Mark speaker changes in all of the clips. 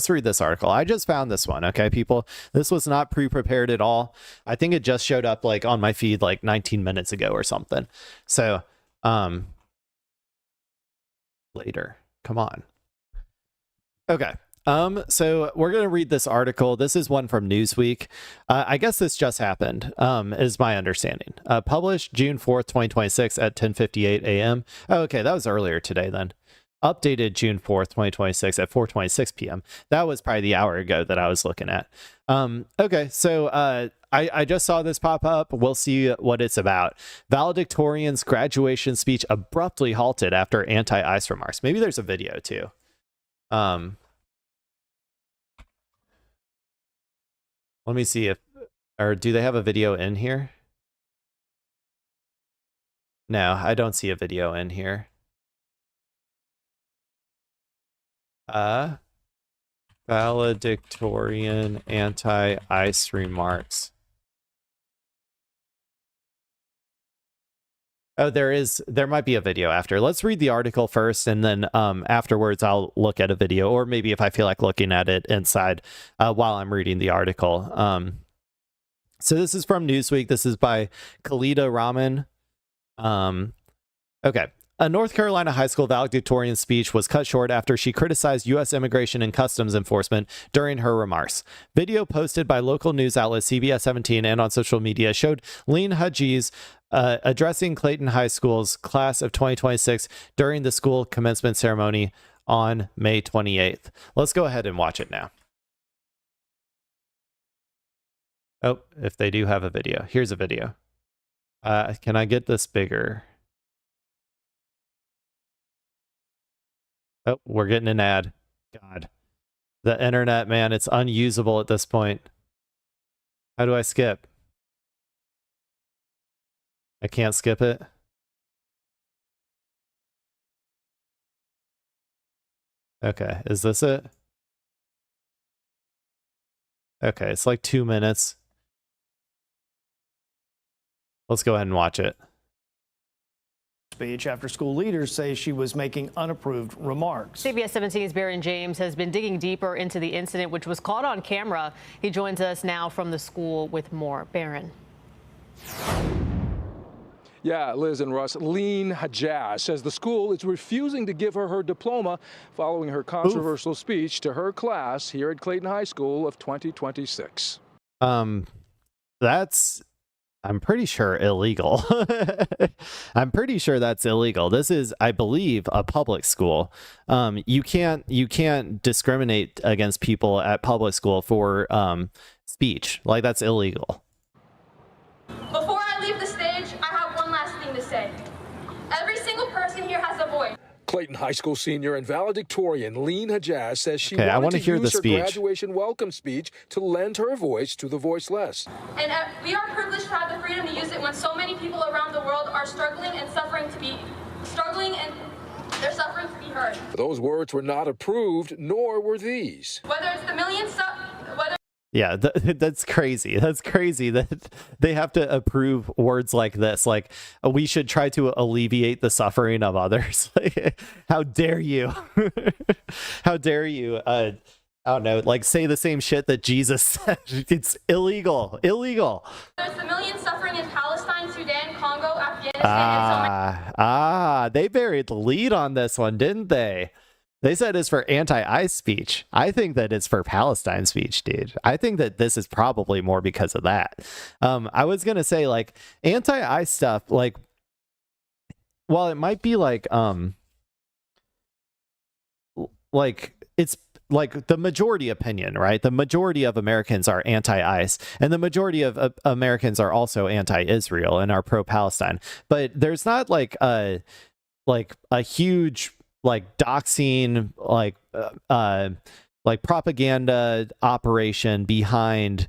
Speaker 1: Let's read this article. I just found this one. Okay, people, this was not pre-prepared at all. I think it just showed up like on my feed like 19 minutes ago or something. So, later, come on. Okay. So we're going to read this article. This is one from Newsweek. I guess this just happened, is my understanding. Published June 4th, 2026 at 10:58 a.m. Oh, okay, that was earlier today then. Updated June 4th, 2026 at 4:26 p.m. That was probably the hour ago that I was looking at. Okay, so I just saw this pop up. We'll see what it's about. Valedictorian's graduation speech abruptly halted after anti-ICE remarks. Maybe there's a video too. Let me see if, or do they have a video in here? No, I don't see a video in here. Valedictorian anti-ICE remarks. Oh, there might be a video after. Let's read the article first, and then afterwards I'll look at a video, or maybe if I feel like looking at it inside while I'm reading the article. So this is from Newsweek. This is by Khalida Rahman. Okay. A North Carolina high school valedictorian speech was cut short after she criticized U.S. Immigration and Customs Enforcement during her remarks. Video posted by local news outlet CBS 17 and on social media showed Lean Hajiz addressing Clayton High School's class of 2026 during the school commencement ceremony on May 28th. Let's go ahead and watch it now. Oh, if they do have a video. Here's a video. Can I get this bigger? Oh, we're getting an ad. God. The internet, man, it's unusable at this point. How do I skip? I can't skip it. Okay, is this it? Okay, it's like 2 minutes. Let's go ahead and watch it.
Speaker 2: Speech after school leaders say she was making unapproved remarks.
Speaker 3: CBS 17's Barron James has been digging deeper into the incident, which was caught on camera. He joins us now from the school with more. Barron.
Speaker 4: Yeah, Liz and Russ, Lean Hajaz says the school is refusing to give her her diploma following her controversial speech to her class here at Clayton High School of 2026.
Speaker 1: That's, I'm pretty sure, illegal. I'm pretty sure that's illegal. This is, I believe, a public school. You can't discriminate against people at public school for speech. Like, that's illegal.
Speaker 5: Before I leave the stage, I have one last thing to say. Every single person here has a voice.
Speaker 4: Clayton High School senior and valedictorian Lean Hajaz says she
Speaker 1: I
Speaker 4: wanted to
Speaker 1: hear
Speaker 4: use
Speaker 1: the
Speaker 4: her
Speaker 1: speech.
Speaker 4: graduation welcome speech to lend her voice to the voiceless.
Speaker 5: And we are privileged to have the freedom to use it when so many people around the world are struggling and they're suffering to be heard.
Speaker 4: Those words were not approved, nor were these.
Speaker 5: Whether it's the millions,
Speaker 1: Yeah, that's crazy. That's crazy that they have to approve words like this. Like, we should try to alleviate the suffering of others. Like, how dare you? How dare you? I don't know, like, say the same shit that Jesus said. It's illegal. Illegal.
Speaker 5: There's the millions suffering in Palestine, Sudan, Congo, Afghanistan, and so many.
Speaker 1: They buried the lead on this one, didn't they? They said it's for anti-ICE speech. I think that it's for Palestine speech, dude. I think that this is probably more because of that. I was going to say, like, anti-ICE stuff, like, well, it might be like it's like the majority opinion, right? The majority of Americans are anti-ICE, and the majority of Americans are also anti-Israel and are pro-Palestine. But there's not like a huge, like, doxing, like propaganda operation behind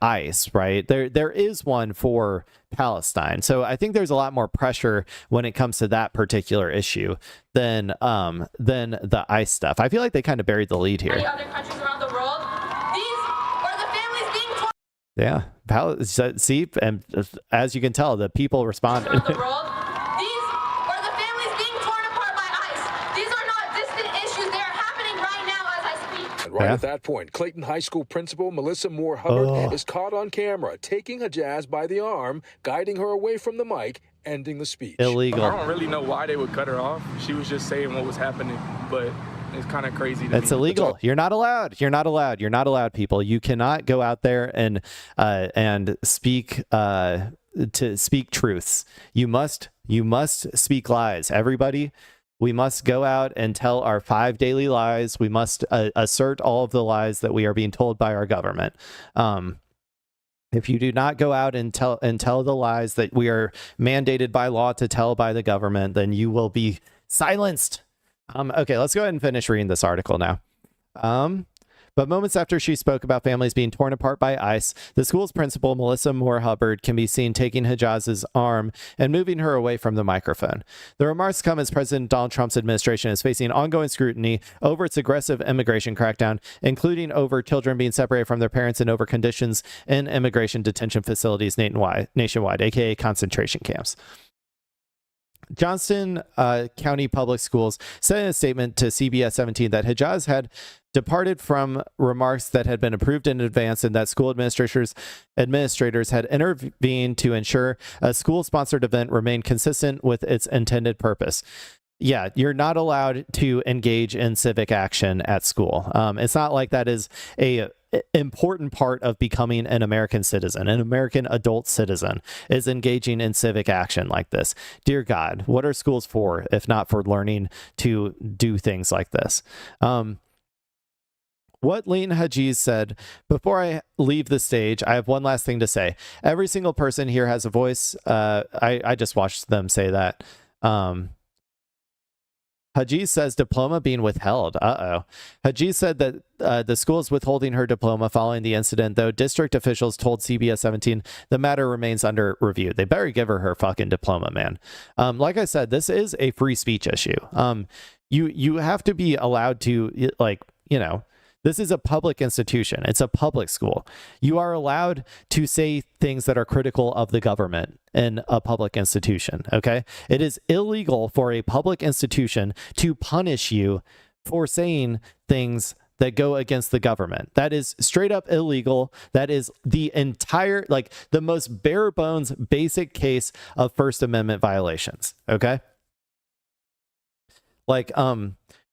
Speaker 1: ICE, right? There is one for Palestine. So I think there's a lot more pressure when it comes to that particular issue than the ICE stuff. I feel like they kind of buried the lead here.
Speaker 5: Many other countries around the world, these are the families being torn.
Speaker 1: Yeah, see, and as you can tell, the people responded.
Speaker 5: Around the world, these are the families being torn apart by ICE. These are not distant issues. They are happening right now as I speak.
Speaker 4: And right at that point, Clayton High School principal Melissa Moore Hubbard is caught on camera taking Hajaz by the arm, guiding her away from the mic, ending the speech.
Speaker 1: Illegal.
Speaker 6: I don't really know why they would cut her off. She was just saying what was happening, but it's kind of crazy to me.
Speaker 1: It's illegal. You're not allowed. You're not allowed. You're not allowed, people. You cannot go out there and speak to speak truths. You must speak lies. Everybody, we must go out and tell our 5 daily lies. We must assert all of the lies that we are being told by our government. If you do not go out and tell the lies that we are mandated by law to tell by the government, then you will be silenced. Okay, let's go ahead and finish reading this article now. But moments after she spoke about families being torn apart by ICE, the school's principal, Melissa Moore Hubbard, can be seen taking Hajaz's arm and moving her away from the microphone. The remarks come as President Donald Trump's administration is facing ongoing scrutiny over its aggressive immigration crackdown, including over children being separated from their parents and over conditions in immigration detention facilities nationwide, aka concentration camps. Johnston County Public Schools said in a statement to CBS 17 that Hajaz had departed from remarks that had been approved in advance and that school administrators had intervened to ensure a school-sponsored event remained consistent with its intended purpose. Yeah, you're not allowed to engage in civic action at school. It's not like that is a important part of becoming an American citizen. An American adult citizen is engaging in civic action like this. Dear God, what are schools for if not for learning to do things like this? What Leighton Hajaz said, before I leave the stage, I have one last thing to say. Every single person here has a voice. I just watched them say that. Hajaz says diploma being withheld. Hajaz said that the school is withholding her diploma following the incident, though district officials told CBS 17 the matter remains under review. They better give her fucking diploma, man. Like I said, this is a free speech issue. You have to be allowed to, this is a public institution. It's a public school. You are allowed to say things that are critical of the government in a public institution, okay? It is illegal for a public institution to punish you for saying things that go against the government. That is straight up illegal. That is the entire, the most bare bones basic case of First Amendment violations, okay?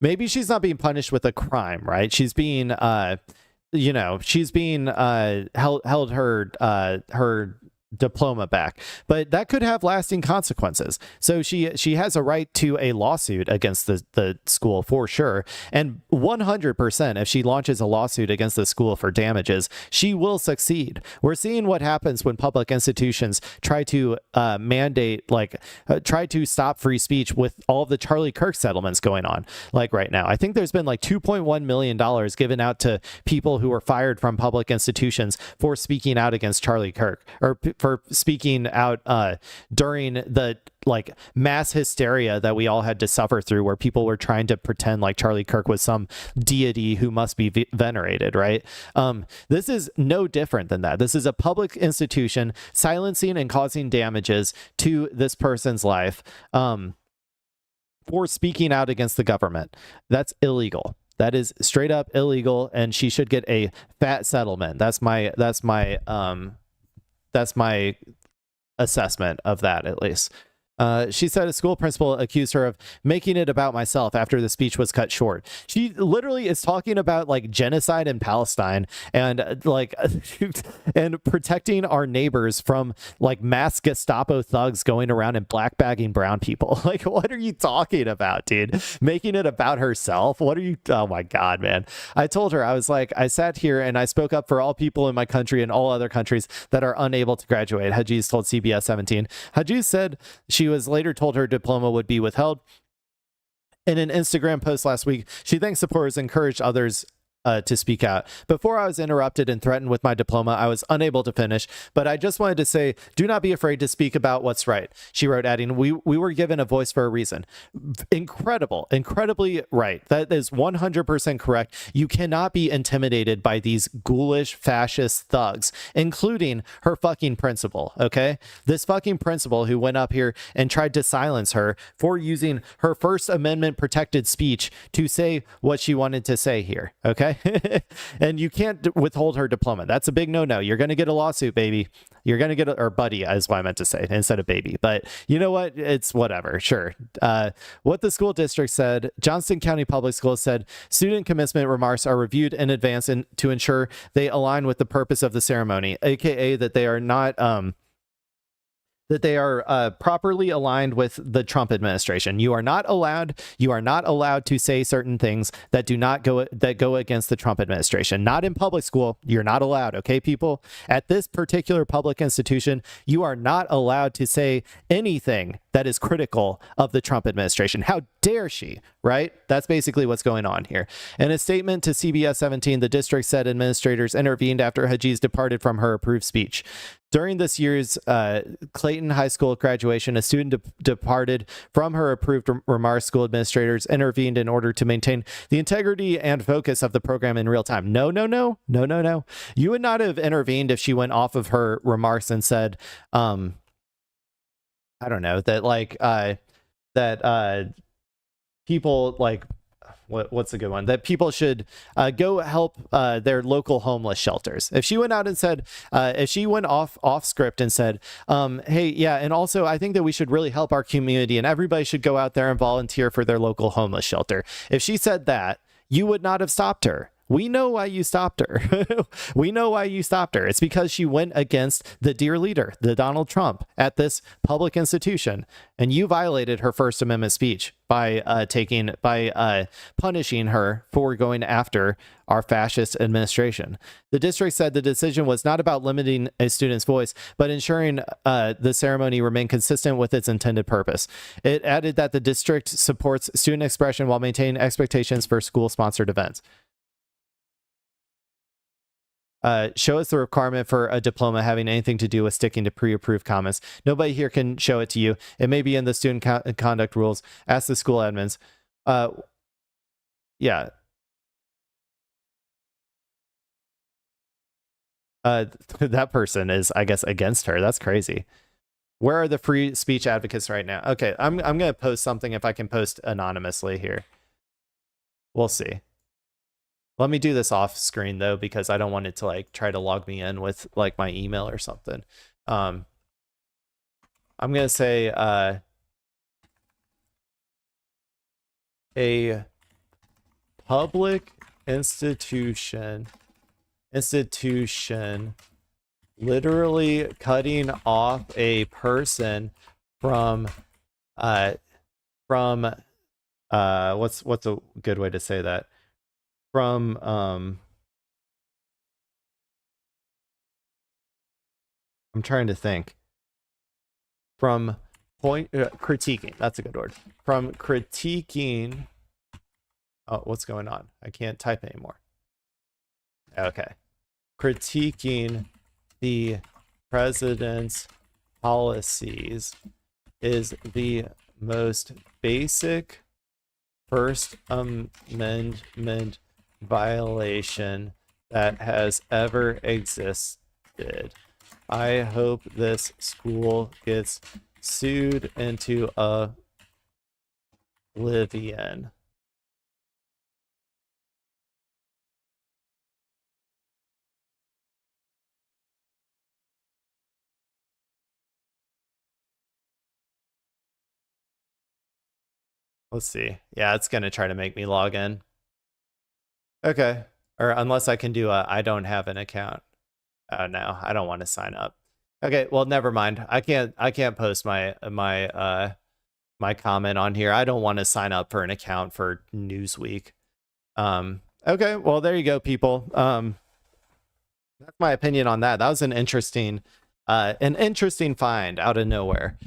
Speaker 1: Maybe she's not being punished with a crime, right? She's being, she's being held her diploma back, but that could have lasting consequences. So she has a right to a lawsuit against the school for sure, and 100% if she launches a lawsuit against the school for damages, she will succeed. We're seeing what happens when public institutions try to try to stop free speech with all of the Charlie Kirk settlements going on right now. I think there's been $2.1 million given out to people who were fired from public institutions for speaking out against Charlie Kirk, or for speaking out during the mass hysteria that we all had to suffer through, where people were trying to pretend like Charlie Kirk was some deity who must be venerated, right? This is no different than that. This is a public institution silencing and causing damages to this person's life for speaking out against the government. That's illegal. That is straight up illegal, and she should get a fat settlement. That's my assessment of that, at least. She said a school principal accused her of making it about myself after the speech was cut short. She literally is talking about genocide in Palestine and and protecting our neighbors from mass Gestapo thugs going around and blackbagging brown people. What are you talking about, dude? Making it about herself? What are you? Oh my God, man. I told her, I was I sat here and I spoke up for all people in my country and all other countries that are unable to graduate. Hajaz told CBS 17. Hajaz said she was later told her diploma would be withheld. In an Instagram post last week, she thanked supporters and encouraged others to speak out. Before I was interrupted and threatened with my diploma, I was unable to finish, but I just wanted to say, do not be afraid to speak about what's right. She wrote, adding, we were given a voice for a reason. Incredibly right. That is 100% correct. You cannot be intimidated by these ghoulish fascist thugs, including her fucking principal, okay? This fucking principal who went up here and tried to silence her for using her First Amendment protected speech to say what she wanted to say here, okay? And you can't withhold her diploma. That's a big no-no. You're going to get a lawsuit, baby. You're going to get or buddy is what I meant to say instead of baby. But you know what? It's whatever. Sure. What the school district said, Johnston County Public Schools said student commencement remarks are reviewed in advance to ensure they align with the purpose of the ceremony, aka that they are not properly aligned with the Trump administration. You are not allowed to say certain things that go against the Trump administration. Not in public school. You're not allowed. Okay, people? At this particular public institution, you are not allowed to say anything that is critical of the Trump administration. How dare she, right? That's basically what's going on here. In a statement to CBS 17, the district said administrators intervened after Hajiz departed from her approved speech. During this year's Clayton High School graduation, a student departed from her approved remarks. School administrators intervened in order to maintain the integrity and focus of the program in real time. No. You would not have intervened if she went off of her remarks and said, I don't know, that people like, what's a good one? That people should go help their local homeless shelters. If she went out and said, if she went off script and said, hey, yeah, and also I think that we should really help our community and everybody should go out there and volunteer for their local homeless shelter. If she said that, you would not have stopped her. We know why you stopped her. We know why you stopped her. It's because she went against the dear leader, the Donald Trump, at this public institution. And you violated her First Amendment speech by punishing her for going after our fascist administration. The district said the decision was not about limiting a student's voice, but ensuring the ceremony remained consistent with its intended purpose. It added that the district supports student expression while maintaining expectations for school-sponsored events. Show us the requirement for a diploma having anything to do with sticking to pre-approved comments. Nobody here can show it to you. It may be in the student conduct rules. Ask the school admins. Yeah. That person is, I guess, against her. That's crazy. Where are the free speech advocates right now? Okay, I'm going to post something if I can post anonymously here. We'll see. Let me do this off screen though, because I don't want it to like try to log me in with like my email or something. I'm going to say a public institution literally cutting off a person from what's a good way to say that? From I'm trying to think. From critiquing, that's a good word. From critiquing. Oh, what's going on? I can't type anymore. Okay. Critiquing the president's policies is the most basic First Amendment violation that has ever existed. I hope this school gets sued into oblivion. Let's see. Yeah, it's going to try to make me log in. Okay. Or unless I can do I don't have an account. Oh no, I don't want to sign up. Okay, well never mind. I can't post my comment on here. I don't want to sign up for an account for Newsweek. Okay, well there you go, people. That's my opinion on that. That was an interesting find out of nowhere.